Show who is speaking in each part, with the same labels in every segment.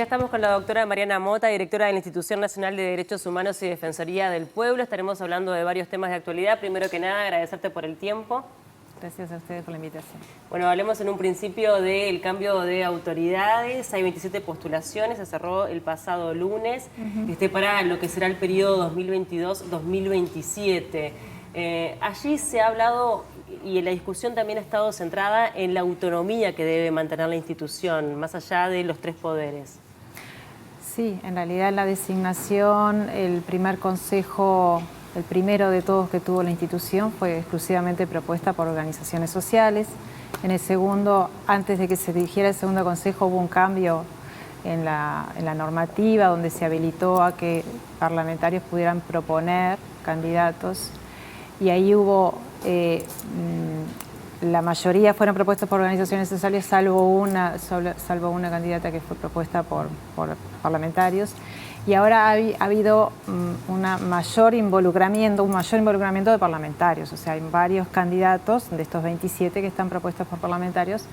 Speaker 1: Ya estamos con la doctora Mariana Mota, directora de la Institución Nacional de Derechos Humanos y Defensoría del Pueblo. Estaremos hablando de varios temas de actualidad. Primero que nada, agradecerte por el tiempo.
Speaker 2: Gracias a ustedes por la invitación.
Speaker 1: Bueno, hablemos en un principio del cambio de autoridades. Hay 27 postulaciones, se cerró el pasado lunes, para lo que será el periodo 2022-2027. Allí se ha hablado, y la discusión también ha estado centrada en la autonomía que debe mantener la institución, más allá de los tres poderes.
Speaker 2: Sí, en realidad la designación, el primer consejo, el primero de todos que tuvo la institución fue exclusivamente propuesta por organizaciones sociales. En el segundo, antes de que se dirigiera el segundo consejo, hubo un cambio en la normativa donde se habilitó a que parlamentarios pudieran proponer candidatos y ahí hubo, la mayoría fueron propuestos por organizaciones sociales, salvo una candidata que fue propuesta por parlamentarios. Y ahora ha habido un mayor involucramiento de parlamentarios. O sea, hay varios candidatos de estos 27 que están propuestos por parlamentarios,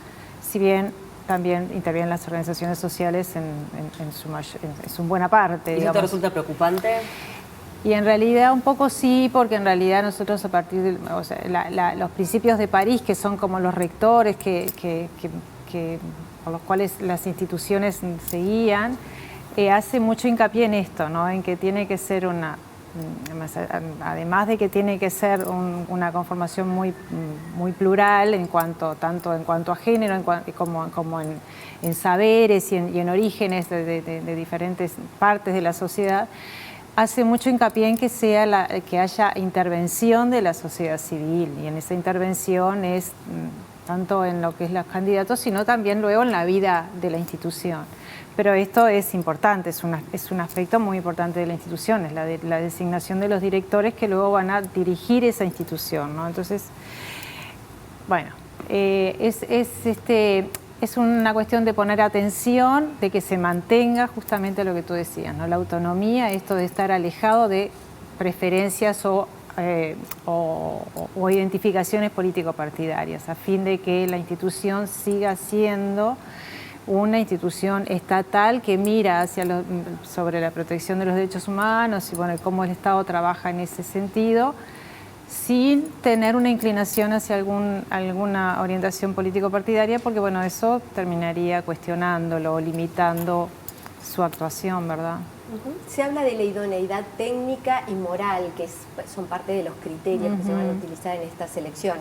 Speaker 2: si bien también intervienen las organizaciones sociales en su buena parte.
Speaker 1: ¿Y eso te resulta preocupante?
Speaker 2: Y en realidad un poco sí, porque en realidad nosotros a partir de los principios de París, que son como los rectores por los cuales las instituciones se guían, hace mucho hincapié en esto, ¿no? En que tiene que ser además de que tiene que ser una conformación muy plural tanto en cuanto a género como en saberes y en orígenes de diferentes partes de la sociedad. Hace mucho hincapié en que que haya intervención de la sociedad civil, y en esa intervención es tanto en lo que es los candidatos, sino también luego en la vida de la institución. Pero esto es importante, es un aspecto muy importante de la institución, es la designación de los directores que luego van a dirigir esa institución, ¿no? Entonces, bueno, es una cuestión de poner atención, de que se mantenga justamente lo que tú decías, ¿no? La autonomía, esto de estar alejado de preferencias o identificaciones político-partidarias, a fin de que la institución siga siendo una institución estatal que mira sobre la protección de los derechos humanos y bueno, cómo el Estado trabaja en ese sentido, sin tener una inclinación hacia alguna orientación político-partidaria, porque bueno, eso terminaría cuestionándolo o limitando su actuación, ¿verdad?
Speaker 3: Se habla de la idoneidad técnica y moral, que son parte de los criterios que se van a utilizar en esta selección.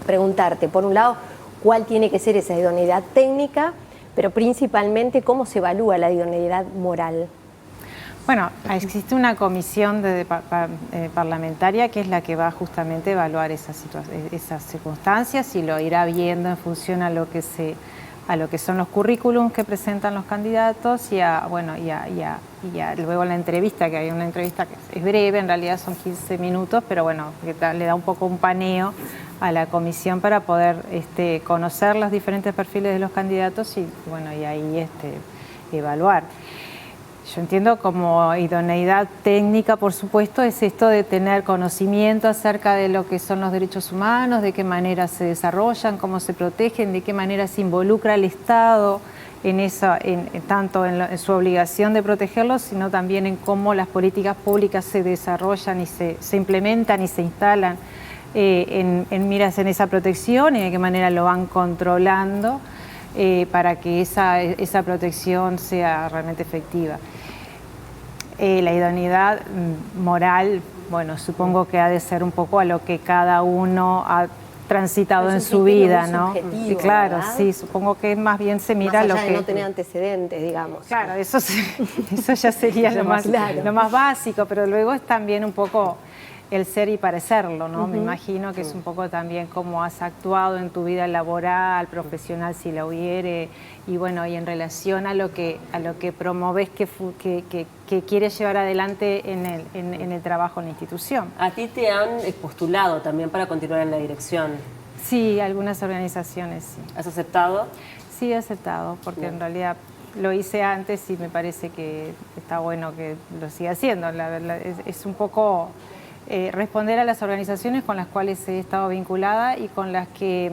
Speaker 3: Preguntarte, por un lado, ¿cuál tiene que ser esa idoneidad técnica? Pero principalmente, ¿cómo se evalúa la idoneidad moral?
Speaker 2: Bueno, existe una comisión parlamentaria que es la que va justamente a evaluar esas circunstancias y lo irá viendo en función a lo que son los currículums que presentan los candidatos y luego la entrevista, que hay una entrevista que es breve, en realidad son 15 minutos, pero bueno, que le da un poco un paneo a la comisión para poder conocer los diferentes perfiles de los candidatos y bueno, y ahí evaluar. Yo entiendo como idoneidad técnica, por supuesto, es esto de tener conocimiento acerca de lo que son los derechos humanos, de qué manera se desarrollan, cómo se protegen, de qué manera se involucra el Estado tanto en su obligación de protegerlos, sino también en cómo las políticas públicas se desarrollan y se implementan y se instalan en miras en esa protección y de qué manera lo van controlando para que esa protección sea realmente efectiva. La idoneidad moral, bueno, supongo que ha de ser un poco a lo que cada uno ha transitado en su vida, ¿no?
Speaker 3: Y
Speaker 2: claro,
Speaker 3: ¿verdad?
Speaker 2: Sí, supongo que más bien se mira
Speaker 3: más allá
Speaker 2: lo que...
Speaker 3: de no tener antecedentes, digamos.
Speaker 2: Claro, eso ya sería lo más básico, pero luego es también un poco el ser y parecerlo, ¿no? Me imagino que es un poco también cómo has actuado en tu vida laboral, profesional, si la hubiere, y bueno, y en relación a lo que promoves que quieres llevar adelante en el trabajo en la institución.
Speaker 1: ¿A ti te han postulado también para continuar en la dirección?
Speaker 2: Sí, algunas organizaciones, sí.
Speaker 1: ¿Has aceptado?
Speaker 2: Sí, he aceptado, porque en realidad lo hice antes y me parece que está bueno que lo siga haciendo. La verdad, es un poco responder a las organizaciones con las cuales he estado vinculada y con las que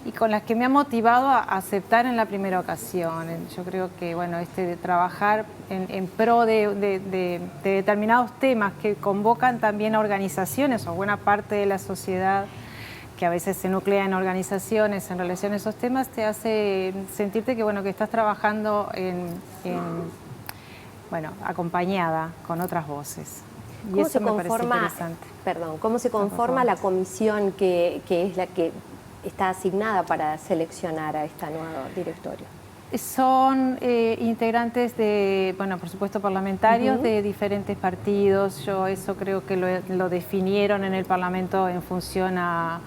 Speaker 2: y con las que me ha motivado a aceptar en la primera ocasión. Yo creo que bueno, de trabajar en pro de determinados temas que convocan también a organizaciones o buena parte de la sociedad, que a veces se nuclea en organizaciones en relación a esos temas, te hace sentirte que, bueno, que estás trabajando acompañada con otras voces. Y eso me parece interesante.
Speaker 3: ¿Cómo se conforma la comisión que es la que está asignada para seleccionar a este nuevo directorio?
Speaker 2: Son integrantes de, bueno, por supuesto parlamentarios de diferentes partidos. Yo eso creo que lo definieron en el Parlamento en función a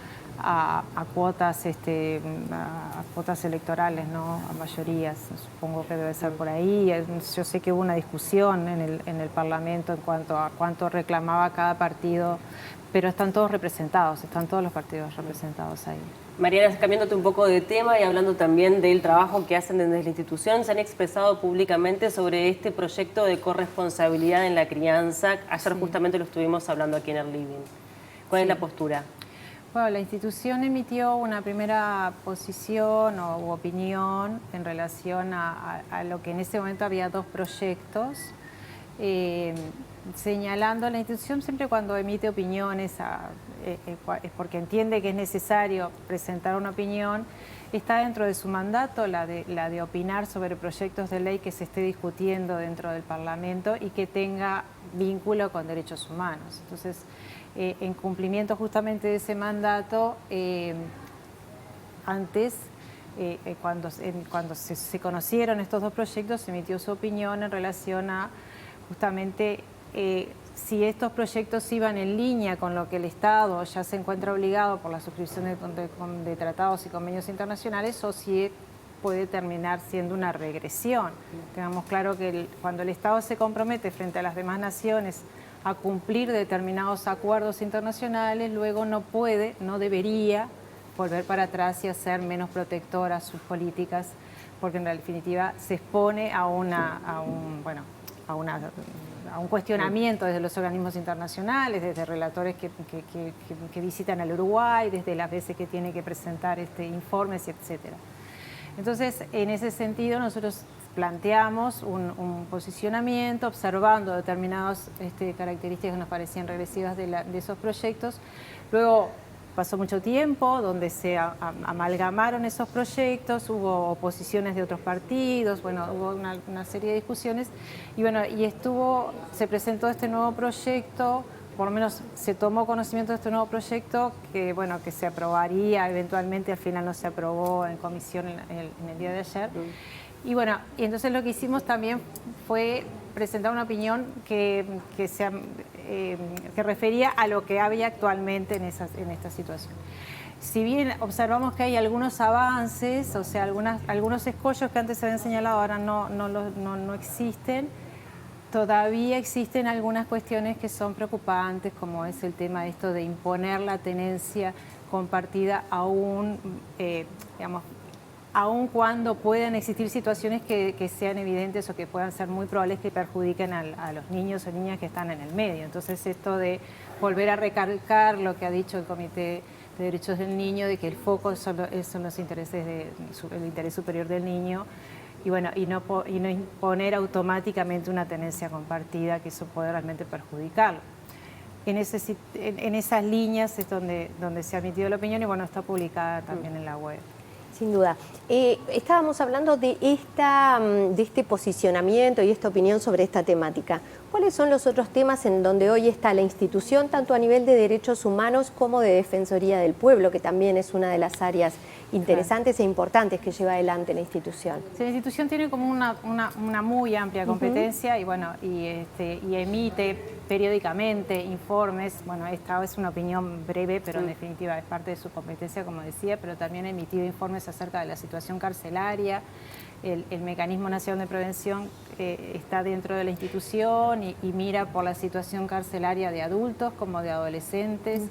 Speaker 2: cuotas, a cuotas electorales, ¿no? A mayorías, supongo que debe ser por ahí. Yo sé que hubo una discusión en el Parlamento en cuanto a cuánto reclamaba cada partido, pero están todos representados, están todos los partidos representados ahí.
Speaker 1: Mariana, cambiándote un poco de tema y hablando también del trabajo que hacen desde la institución, se han expresado públicamente sobre este proyecto de corresponsabilidad en la crianza. Ayer justamente lo estuvimos hablando aquí en el Living. ¿Cuál es la postura?
Speaker 2: Bueno, la institución emitió una primera posición u opinión en relación a lo que en ese momento había dos proyectos, señalando la institución siempre cuando emite opiniones es porque entiende que es necesario presentar una opinión, está dentro de su mandato la de opinar sobre proyectos de ley que se esté discutiendo dentro del Parlamento y que tenga vínculo con derechos humanos. Entonces, en cumplimiento justamente de ese mandato, antes, cuando se conocieron estos dos proyectos, se emitió su opinión en relación a justamente si estos proyectos iban en línea con lo que el Estado ya se encuentra obligado por la suscripción de tratados y convenios internacionales o si puede terminar siendo una regresión. Tengamos claro que cuando el Estado se compromete frente a las demás naciones a cumplir determinados acuerdos internacionales, luego no debería volver para atrás y hacer menos protectoras sus políticas, porque en definitiva se expone a un cuestionamiento desde los organismos internacionales, desde relatores que visitan al Uruguay, desde las veces que tiene que presentar informes, etcétera. Entonces, en ese sentido, nosotros planteamos un posicionamiento observando determinadas características que nos parecían regresivas de esos proyectos. Luego pasó mucho tiempo donde se amalgamaron esos proyectos, hubo oposiciones de otros partidos, bueno, hubo una serie de discusiones y bueno, se presentó este nuevo proyecto, por lo menos se tomó conocimiento de este nuevo proyecto que bueno, que se aprobaría eventualmente, al final no se aprobó en comisión en el día de ayer. Y bueno, y entonces lo que hicimos también fue presentar una opinión que refería a lo que había actualmente en esta situación. Si bien observamos que hay algunos avances, o sea, algunos escollos que antes se habían señalado ahora no existen, todavía existen algunas cuestiones que son preocupantes, como es el tema de esto de imponer la tenencia compartida aún cuando puedan existir situaciones que sean evidentes o que puedan ser muy probables que perjudiquen a los niños o niñas que están en el medio. Entonces, esto de volver a recalcar lo que ha dicho el Comité de Derechos del Niño, de que el foco son los intereses el interés superior del niño, y bueno, y no imponer automáticamente una tenencia compartida, que eso puede realmente perjudicarlo. En esas líneas es donde se ha emitido la opinión y bueno, está publicada también en la web.
Speaker 3: Sin duda. Estábamos hablando de este posicionamiento y esta opinión sobre esta temática. ¿Cuáles son los otros temas en donde hoy está la institución, tanto a nivel de derechos humanos como de Defensoría del Pueblo, que también es una de las áreas interesantes e importantes que lleva adelante la institución?
Speaker 2: Sí, la institución tiene como una muy amplia competencia y bueno, y emite periódicamente informes. Bueno, esta es una opinión breve, pero en definitiva es parte de su competencia, como decía, pero también ha emitido informes acerca de la situación carcelaria. El Mecanismo Nacional de Prevención está dentro de la institución y mira por la situación carcelaria de adultos como de adolescentes.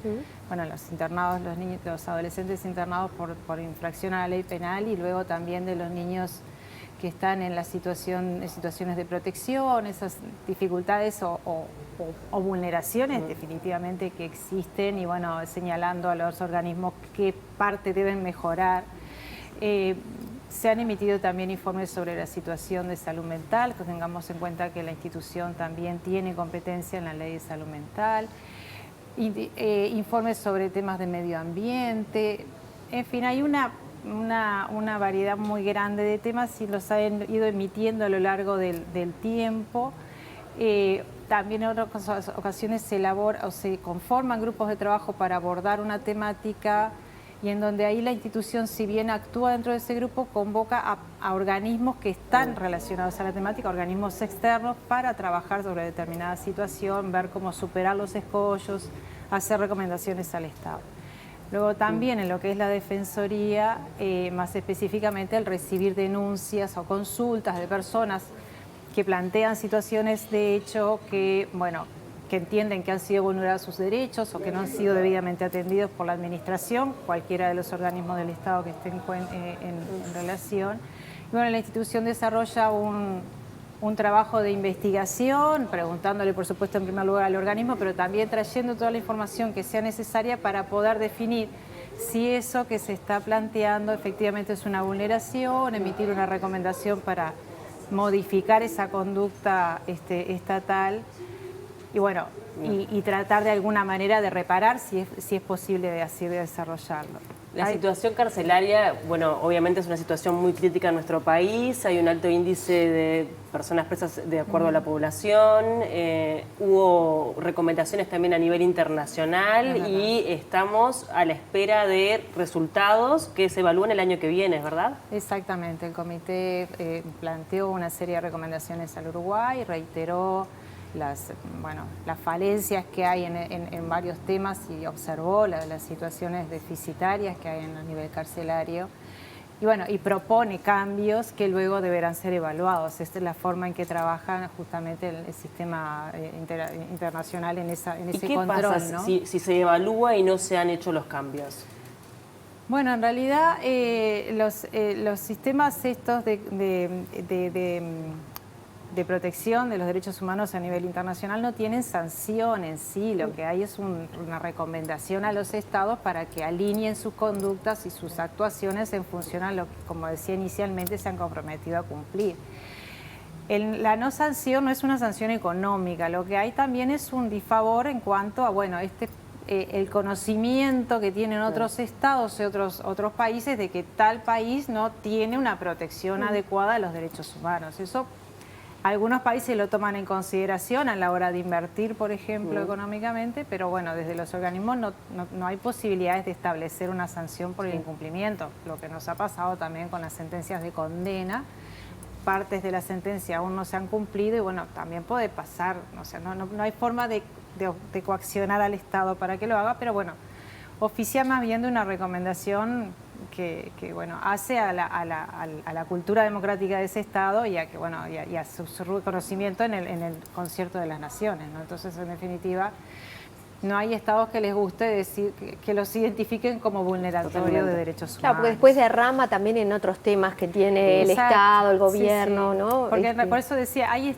Speaker 2: Bueno, los internados, los adolescentes internados por infracción a la ley penal y luego también de los niños que están en situaciones de protección, esas dificultades o vulneraciones definitivamente que existen, y bueno, señalando a los organismos qué parte deben mejorar. Se han emitido también informes sobre la situación de salud mental, que tengamos en cuenta que la institución también tiene competencia en la ley de salud mental, informes sobre temas de medio ambiente, en fin, hay una variedad muy grande de temas y los han ido emitiendo a lo largo del tiempo. También en otras ocasiones se conforman grupos de trabajo para abordar una temática, y en donde ahí la institución, si bien actúa dentro de ese grupo, convoca a organismos que están relacionados a la temática, organismos externos, para trabajar sobre determinada situación, ver cómo superar los escollos, hacer recomendaciones al Estado. Luego también en lo que es la Defensoría, más específicamente el recibir denuncias o consultas de personas que plantean situaciones de hecho que, bueno, que entienden que han sido vulnerados sus derechos o que no han sido debidamente atendidos por la administración, cualquiera de los organismos del Estado que estén en relación. Y bueno, la institución desarrolla un trabajo de investigación, preguntándole por supuesto en primer lugar al organismo, pero también trayendo toda la información que sea necesaria para poder definir si eso que se está planteando efectivamente es una vulneración, emitir una recomendación para modificar esa conducta estatal. Y bueno, y tratar de alguna manera de reparar si es posible así de desarrollarlo.
Speaker 1: La situación carcelaria, bueno, obviamente es una situación muy crítica en nuestro país, hay un alto índice de personas presas de acuerdo a la población, hubo recomendaciones también a nivel internacional y estamos a la espera de resultados que se evalúen el año que viene, ¿verdad?
Speaker 2: Exactamente, el comité planteó una serie de recomendaciones al Uruguay, reiteró las falencias que hay en varios temas y observó las situaciones deficitarias que hay a nivel carcelario. Y bueno, y propone cambios que luego deberán ser evaluados. Esta es la forma en que trabaja justamente el sistema internacional en ese control.
Speaker 1: ¿Y qué pasa, ¿no?, si se evalúa y no se han hecho los cambios?
Speaker 2: Bueno, en realidad los sistemas estos de protección de los derechos humanos a nivel internacional no tienen sanción en sí, lo que hay es una recomendación a los estados para que alineen sus conductas y sus actuaciones en función a lo que, como decía inicialmente, se han comprometido a cumplir. La no sanción no es una sanción económica, lo que hay también es un disfavor en cuanto a, bueno, el conocimiento que tienen otros estados y otros países de que tal país no tiene una protección adecuada a los derechos humanos. Eso algunos países lo toman en consideración a la hora de invertir, por ejemplo, económicamente, pero bueno, desde los organismos no hay posibilidades de establecer una sanción por el incumplimiento. Lo que nos ha pasado también con las sentencias de condena, partes de la sentencia aún no se han cumplido y bueno, también puede pasar, o sea, no hay forma de coaccionar al Estado para que lo haga, pero bueno, oficia más bien de una recomendación que bueno, hace a la cultura democrática de ese Estado y a su reconocimiento en el concierto de las naciones, ¿no? Entonces, en definitiva, no hay estados que les guste decir que los identifiquen como vulneratorios de derechos humanos.
Speaker 3: Claro, porque después derrama también en otros temas que tiene el Estado, el gobierno, sí, sí. ¿No?
Speaker 2: Porque por eso decía, hay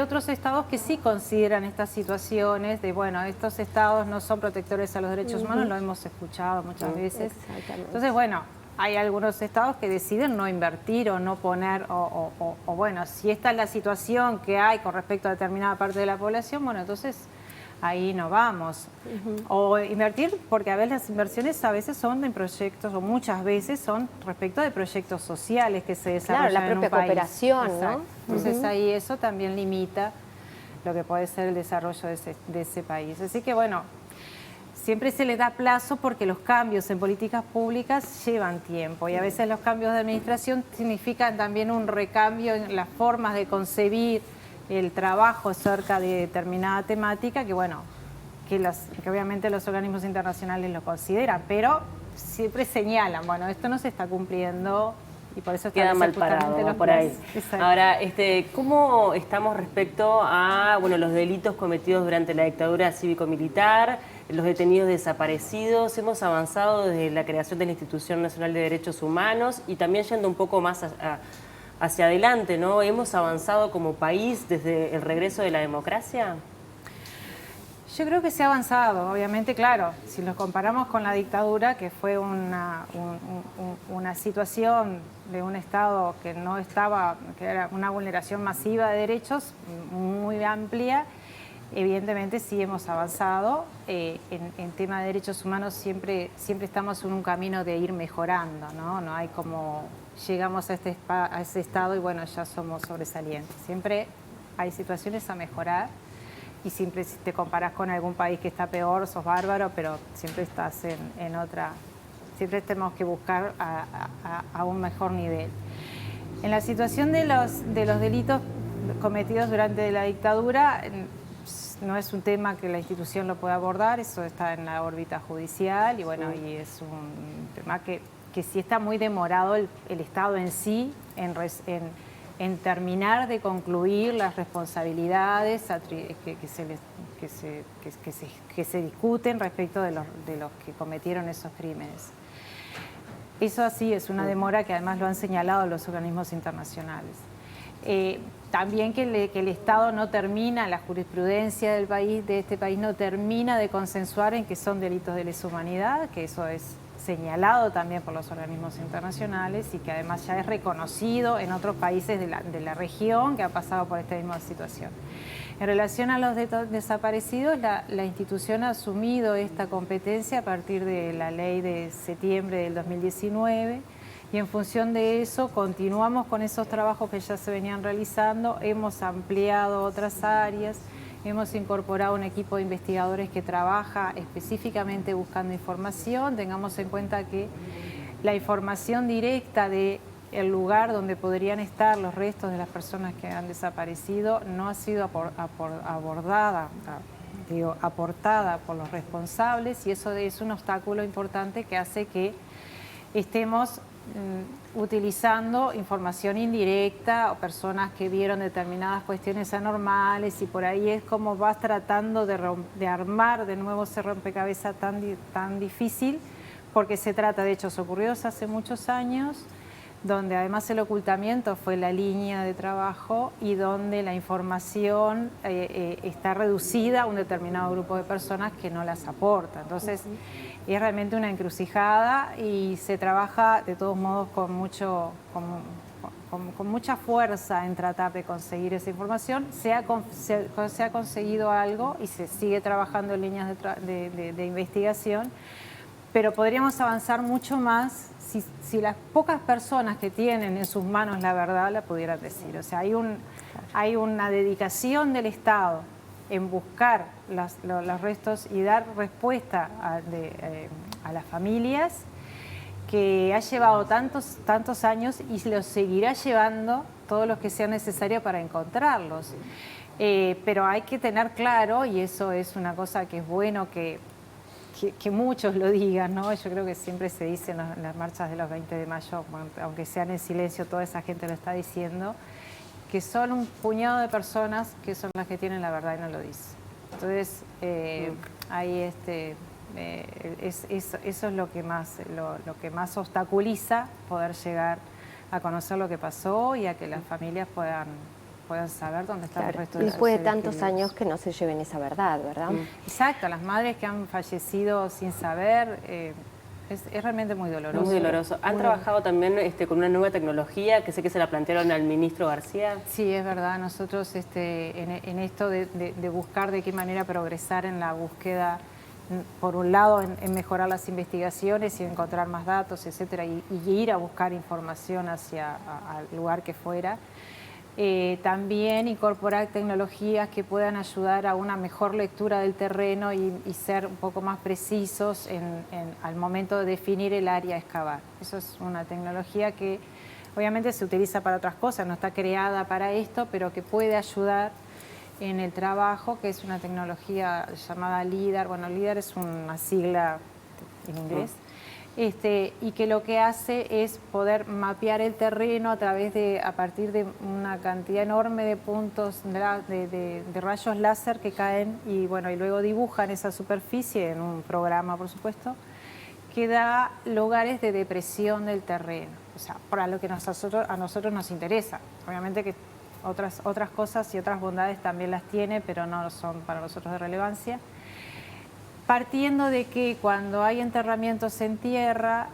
Speaker 2: otros estados que sí consideran estas situaciones de, bueno, estos estados no son protectores a los derechos humanos, lo hemos escuchado muchas veces.
Speaker 3: Exactamente.
Speaker 2: Entonces, bueno, hay algunos estados que deciden no invertir o no poner, o bueno, si esta es la situación que hay con respecto a determinada parte de la población, bueno, entonces ahí no vamos. O invertir, porque a veces las inversiones a veces son en proyectos, o muchas veces son respecto de proyectos sociales que se desarrollan
Speaker 3: la propia
Speaker 2: en un país.
Speaker 3: Cooperación,
Speaker 2: exacto,
Speaker 3: ¿no?
Speaker 2: Entonces ahí eso también limita lo que puede ser el desarrollo de ese país. Así que bueno, siempre se le da plazo porque los cambios en políticas públicas llevan tiempo y a veces los cambios de administración significan también un recambio en las formas de concebir el trabajo acerca de determinada temática que, bueno, que obviamente los organismos internacionales lo consideran, pero siempre señalan, bueno, esto no se está cumpliendo y por eso
Speaker 1: queda mal parado por ahí. Ahora, ¿cómo estamos respecto a los delitos cometidos durante la dictadura cívico-militar, los detenidos desaparecidos? Hemos avanzado desde la creación de la Institución Nacional de Derechos Humanos y también yendo un poco más hacia adelante, ¿no? ¿Hemos avanzado como país desde el regreso de la democracia?
Speaker 2: Yo creo que se ha avanzado, obviamente, claro, si lo comparamos con la dictadura, que fue una situación de un Estado que no estaba, que era una vulneración masiva de derechos muy amplia, evidentemente sí hemos avanzado. En tema de derechos humanos siempre estamos en un camino de ir mejorando, ¿no? No hay como llegamos a ese estado y bueno, ya somos sobresalientes. Siempre hay situaciones a mejorar. Y siempre si te comparas con algún país que está peor, sos bárbaro, pero siempre estás en otra, siempre tenemos que buscar a un mejor nivel. En la situación de los delitos cometidos durante la dictadura, no es un tema que la institución lo pueda abordar, eso está en la órbita judicial y bueno, y es un tema que sí está muy demorado el Estado en sí, en terminar de concluir las responsabilidades que se discuten respecto de los que cometieron esos crímenes. Eso así es una demora que además lo han señalado los organismos internacionales. También que el Estado no termina, la jurisprudencia de este país no termina de consensuar en que son delitos de lesa humanidad, que eso es señalado también por los organismos internacionales y que además ya es reconocido en otros países de la región que han pasado por esta misma situación. En relación a los desaparecidos, la institución ha asumido esta competencia a partir de la ley de septiembre del 2019 y en función de eso continuamos con esos trabajos que ya se venían realizando, hemos ampliado otras áreas. Hemos incorporado un equipo de investigadores que trabaja específicamente buscando información. Tengamos en cuenta que la información directa del lugar donde podrían estar los restos de las personas que han desaparecido no ha sido aportada por los responsables y eso es un obstáculo importante que hace que estemos utilizando información indirecta o personas que vieron determinadas cuestiones anormales y por ahí es como vas tratando de armar de nuevo ese rompecabezas tan difícil porque se trata de hechos ocurridos hace muchos años donde además el ocultamiento fue la línea de trabajo y donde la información está reducida a un determinado grupo de personas que no las aporta. Entonces, es realmente una encrucijada y se trabaja de todos modos con mucha fuerza en tratar de conseguir esa información. Se ha conseguido algo y se sigue trabajando en líneas de investigación, pero podríamos avanzar mucho más si las pocas personas que tienen en sus manos la verdad la pudieran decir. O sea, hay una dedicación del Estado en buscar los restos y dar respuesta a las familias que ha llevado tantos años y los seguirá llevando todos los que sean necesarios para encontrarlos. Pero hay que tener claro, y eso es una cosa que es bueno que muchos lo digan, ¿no? Yo creo que siempre se dice en las marchas de los 20 de mayo, aunque sean en silencio, toda esa gente lo está diciendo, que son un puñado de personas que son las que tienen la verdad y no lo dicen. Entonces, ahí eso es lo que más obstaculiza poder llegar a conocer lo que pasó y a que las familias puedan saber dónde está el resto de sus
Speaker 3: después de
Speaker 2: seres
Speaker 3: tantos
Speaker 2: queridos.
Speaker 3: años que no se lleven esa verdad, ¿verdad?
Speaker 2: Exacto, las madres que han fallecido sin saber, es realmente muy doloroso.
Speaker 1: Muy doloroso. ¿Han trabajado también con una nueva tecnología que sé que se la plantearon al ministro García?
Speaker 2: Sí, es verdad. Nosotros en esto de buscar de qué manera progresar en la búsqueda, por un lado en mejorar las investigaciones y encontrar más datos, etcétera, y ir a buscar información al lugar que fuera. También incorporar tecnologías que puedan ayudar a una mejor lectura del terreno y ser un poco más precisos al momento de definir el área a excavar. Eso es una tecnología que obviamente se utiliza para otras cosas, no está creada para esto, pero que puede ayudar en el trabajo, que es una tecnología llamada LIDAR. Bueno, LIDAR es una sigla en inglés. Y que lo que hace es poder mapear el terreno a partir de una cantidad enorme de puntos de rayos láser que caen y luego dibujan esa superficie en un programa, por supuesto, que da lugares de depresión del terreno. o sea, para lo que a nosotros nos interesa. Obviamente que otras cosas y otras bondades también las tiene, pero no son para nosotros de relevancia. Partiendo de que cuando hay enterramientos en tierra,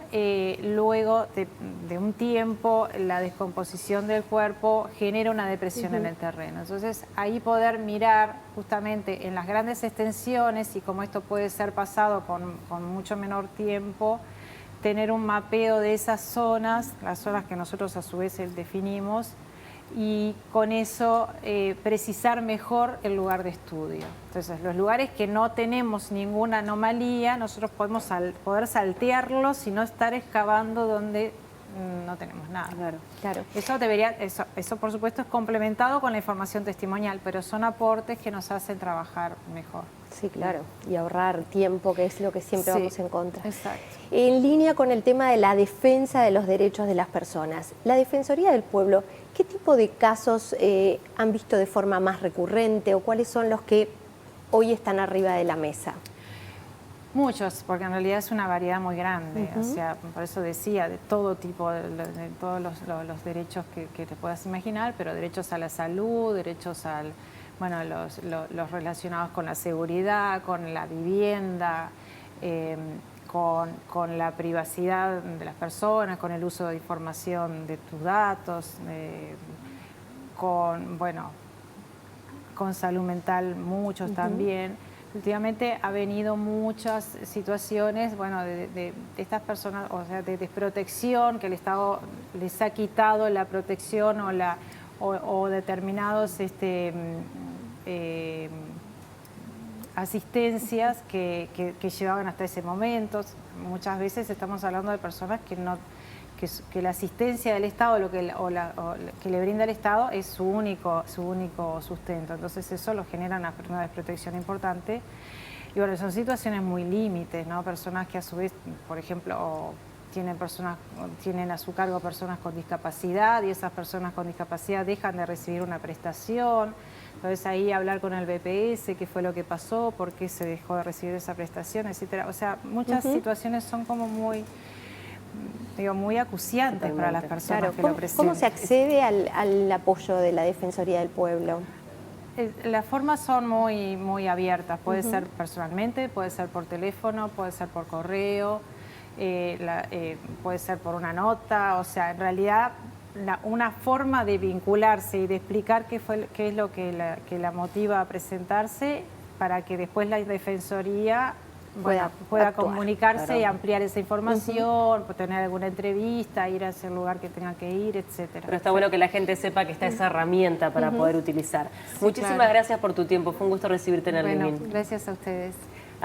Speaker 2: luego de un tiempo la descomposición del cuerpo genera una depresión en el terreno. Entonces ahí poder mirar justamente en las grandes extensiones y cómo esto puede ser pasado con mucho menor tiempo, tener un mapeo de esas zonas, las zonas que nosotros a su vez definimos, y con eso precisar mejor el lugar de estudio. Entonces, los lugares que no tenemos ninguna anomalía, nosotros podemos poder saltearlos y no estar excavando donde no tenemos nada.
Speaker 3: Claro.
Speaker 2: Eso por supuesto es complementado con la información testimonial, pero son aportes que nos hacen trabajar mejor.
Speaker 3: Sí, claro, y ahorrar tiempo, que es lo que siempre vamos en contra.
Speaker 2: Exacto.
Speaker 3: En línea con el tema de la defensa de los derechos de las personas, la Defensoría del Pueblo, ¿qué tipo de casos han visto de forma más recurrente o cuáles son los que hoy están arriba de la mesa?
Speaker 2: Muchos, porque en realidad es una variedad muy grande, o sea, por eso decía, de todo tipo, de todos los derechos que te puedas imaginar, pero derechos a la salud, derechos al, bueno, los relacionados con la seguridad, con la vivienda, con la privacidad de las personas, con el uso de información de tus datos, con salud mental muchos también. Últimamente ha venido muchas situaciones, bueno, de estas personas, o sea, de desprotección, que el Estado les ha quitado la protección o determinados asistencias que llevaban hasta ese momento. Muchas veces estamos hablando de personas que la asistencia del Estado, que le brinda el Estado, es su único sustento. Entonces eso lo genera una desprotección importante. Y bueno, son situaciones muy límites, ¿no? Personas que a su vez, por ejemplo, tienen a su cargo personas con discapacidad y esas personas con discapacidad dejan de recibir una prestación. Entonces ahí hablar con el BPS, qué fue lo que pasó, por qué se dejó de recibir esa prestación, etcétera. O sea, muchas situaciones son como muy acuciantes para las personas que lo presentan.
Speaker 3: ¿Cómo se accede al apoyo de la Defensoría del Pueblo?
Speaker 2: Las formas son muy abiertas. Puede ser personalmente, puede ser por teléfono, puede ser por correo, puede ser por una nota. O sea, en realidad una forma de vincularse y de explicar qué es lo que la motiva a presentarse para que después la Defensoría pueda comunicarse y ampliar esa información, tener alguna entrevista, ir a ese lugar que tenga que ir, etcétera.
Speaker 1: Pero está bueno que la gente sepa que está esa herramienta para poder utilizar. Muchísimas gracias por tu tiempo, fue un gusto recibirte en el Living.
Speaker 2: Gracias a ustedes.